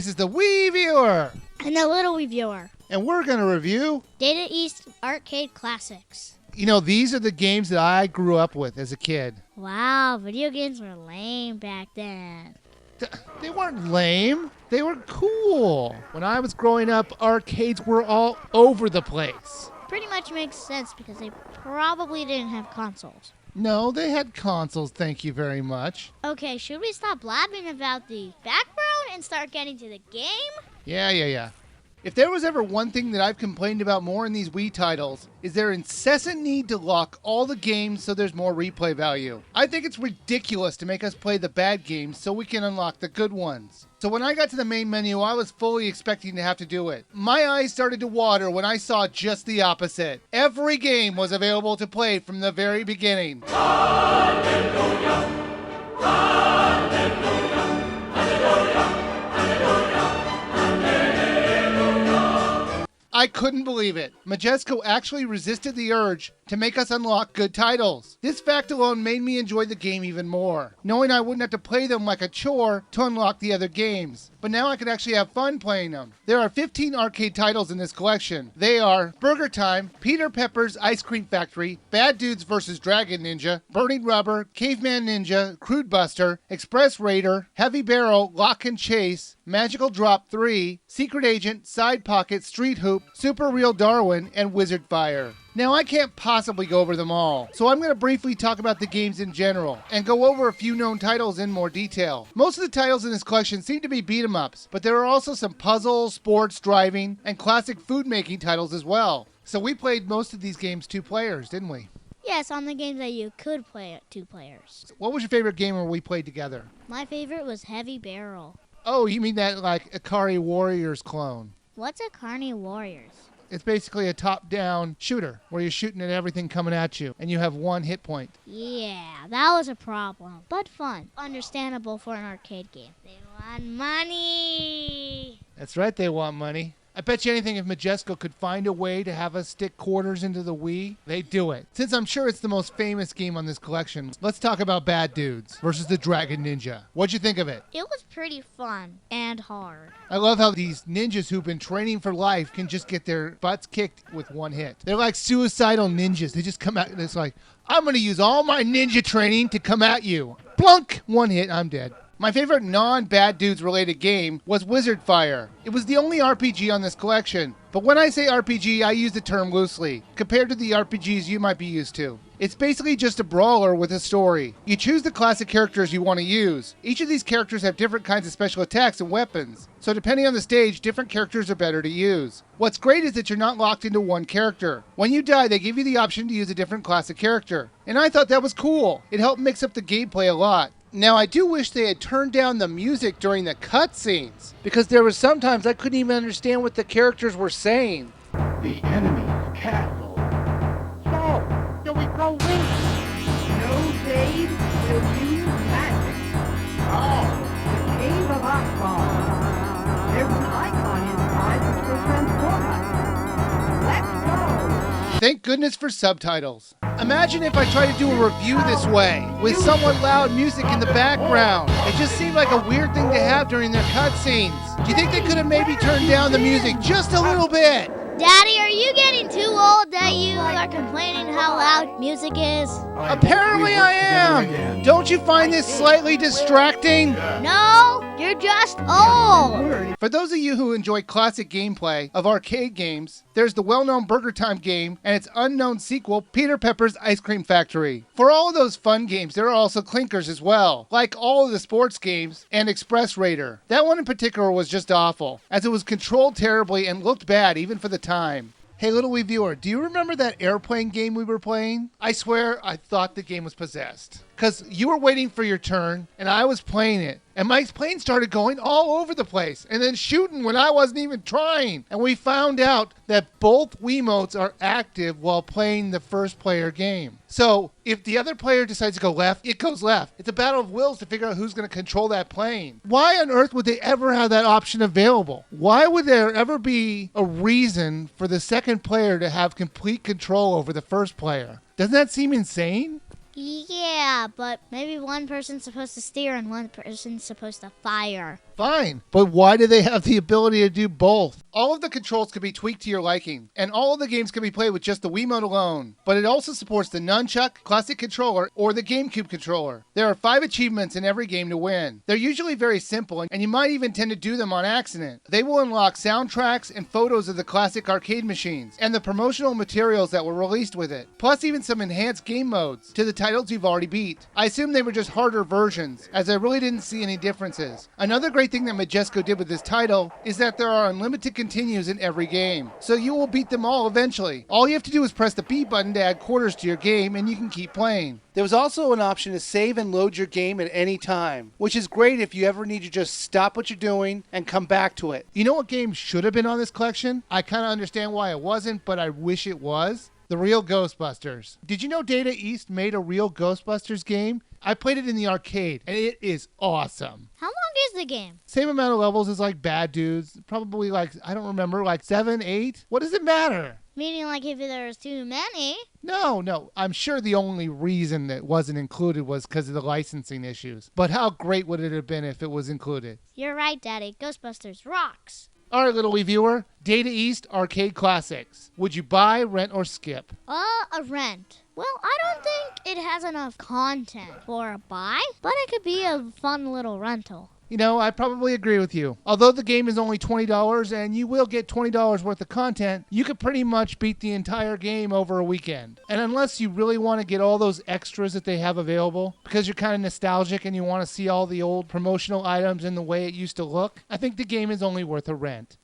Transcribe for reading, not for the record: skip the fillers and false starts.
This is the Wii Viewer. And the Little Reviewer. And we're going to review Data East Arcade Classics. You know, these are the games that I grew up with as a kid. Wow, video games were lame back then. They weren't lame. They were cool. When I was growing up, arcades were all over the place. Pretty much makes sense because they probably didn't have consoles. No, they had consoles, thank you very much. Okay, should we stop blabbing about the background and start getting to the game? Yeah. If there was ever one thing that I've complained about more in these Wii titles, is their incessant need to lock all the games so there's more replay value. I think it's ridiculous to make us play the bad games so we can unlock the good ones. So when I got to the main menu, I was fully expecting to have to do it. My eyes started to water when I saw just the opposite. Every game was available to play from the very beginning. Hallelujah! Hallelujah! Hallelujah! I couldn't believe it. Majesco actually resisted the urge to make us unlock good titles. This fact alone made me enjoy the game even more, knowing I wouldn't have to play them like a chore to unlock the other games. But now I could actually have fun playing them. There are 15 arcade titles in this collection. They are Burger Time, Peter Pepper's Ice Cream Factory, Bad Dudes vs. Dragon Ninja, Burning Rubber, Caveman Ninja, Crude Buster, Express Raider, Heavy Barrel, Lock and Chase, Magical Drop 3, Secret Agent, Side Pocket, Street Hoop, Super Real Darwin, and Wizard Fire. Now, I can't possibly go over them all, so I'm going to briefly talk about the games in general, and go over a few known titles in more detail. Most of the titles in this collection seem to be beat-em-ups, but there are also some puzzle, sports, driving, and classic food-making titles as well. So we played most of these games 2 players, didn't we? Yes, on the games that you could play at 2 players. What was your favorite game where we played together? My favorite was Heavy Barrel. Oh, you mean that like Ikari Warriors clone? What's Ikari Warriors? It's basically a top-down shooter where you're shooting at everything coming at you, and you have 1 hit point. Yeah, that was a problem, but fun. Understandable for an arcade game. They want money. That's right, they want money. I bet you anything if Majesco could find a way to have us stick quarters into the Wii, they'd do it. Since I'm sure it's the most famous game on this collection, let's talk about Bad Dudes versus the Dragon Ninja. What'd you think of it? It was pretty fun and hard. I love how these ninjas who've been training for life can just get their butts kicked with 1 hit. They're like suicidal ninjas. They just come out and it's like, I'm going to use all my ninja training to come at you. Plunk! 1 hit, I'm dead. My favorite non-Bad Dudes related game was Wizard Fire. It was the only RPG on this collection. But when I say RPG, I use the term loosely, compared to the RPGs you might be used to. It's basically just a brawler with a story. You choose the classic characters you want to use. Each of these characters have different kinds of special attacks and weapons. So depending on the stage, different characters are better to use. What's great is that you're not locked into one character. When you die, they give you the option to use a different classic character. And I thought that was cool. It helped mix up the gameplay a lot. Now, I do wish they had turned down the music during the cutscenes, because there were sometimes I couldn't even understand what the characters were saying. The enemy's castle. So, do we go in? No, Dave. We'll use magic. Oh, the Cave of Akbar. There's an icon inside which will transform us. Let's go. Thank goodness for subtitles. Imagine if I tried to do a review this way, with somewhat loud music in the background. It just seemed like a weird thing to have during their cutscenes. Do you think they could have maybe turned down the music just a little bit? Daddy, are you getting too old that you are complaining how loud music is? Apparently I am. Don't you find this slightly distracting? No, you're just old. For those of you who enjoy classic gameplay of arcade games, there's the well-known Burger Time game and its unknown sequel, Peter Pepper's Ice Cream Factory. For all of those fun games, there are also clinkers as well, like all of the sports games and Express Raider. That one in particular was just awful, as it was controlled terribly and looked bad even for the time. Hey, Little Wii Viewer, do you remember that airplane game we were playing? I swear I thought the game was possessed. Because you were waiting for your turn, and I was playing it. And my plane started going all over the place, and then shooting when I wasn't even trying. And we found out that both Wiimotes are active while playing the first player game. So if the other player decides to go left, it goes left. It's a battle of wills to figure out who's going to control that plane. Why on earth would they ever have that option available? Why would there ever be a reason for the second player to have complete control over the first player? Doesn't that seem insane? Yeah, but maybe one person's supposed to steer and one person's supposed to fire. Fine, but why do they have the ability to do both? All of the controls can be tweaked to your liking, and all of the games can be played with just the Wiimote alone. But it also supports the Nunchuck, Classic Controller, or the GameCube controller. There are 5 achievements in every game to win. They're usually very simple, and you might even tend to do them on accident. They will unlock soundtracks and photos of the classic arcade machines, and the promotional materials that were released with it, plus even some enhanced game modes to the titles you've already beat. I assume they were just harder versions, as I really didn't see any differences. Another great thing that Majesco did with this title is that there are unlimited continues in every game, so you will beat them all eventually. All you have to do is press the B button to add quarters to your game and you can keep playing. There was also an option to save and load your game at any time, which is great if you ever need to just stop what you're doing and come back to it. You know what game should have been on this collection? I kind of understand why it wasn't, but I wish it was. The Real Ghostbusters. Did you know Data East made a Real Ghostbusters game? I played it in the arcade, and it is awesome. How long is the game? Same amount of levels as like Bad Dudes. Probably like, I don't remember, like 7, 8? What does it matter? Meaning like if there's too many. No. I'm sure the only reason that wasn't included was because of the licensing issues. But how great would it have been if it was included? You're right, Daddy. Ghostbusters rocks. All right, little reviewer. Data East Arcade Classics. Would you buy, rent, or skip? A rent. Well, I don't think it has enough content for a buy, but it could be a fun little rental. You know, I probably agree with you. Although the game is only $20 and you will get $20 worth of content, you could pretty much beat the entire game over a weekend. And unless you really want to get all those extras that they have available, because you're kind of nostalgic and you want to see all the old promotional items and the way it used to look, I think the game is only worth a rent.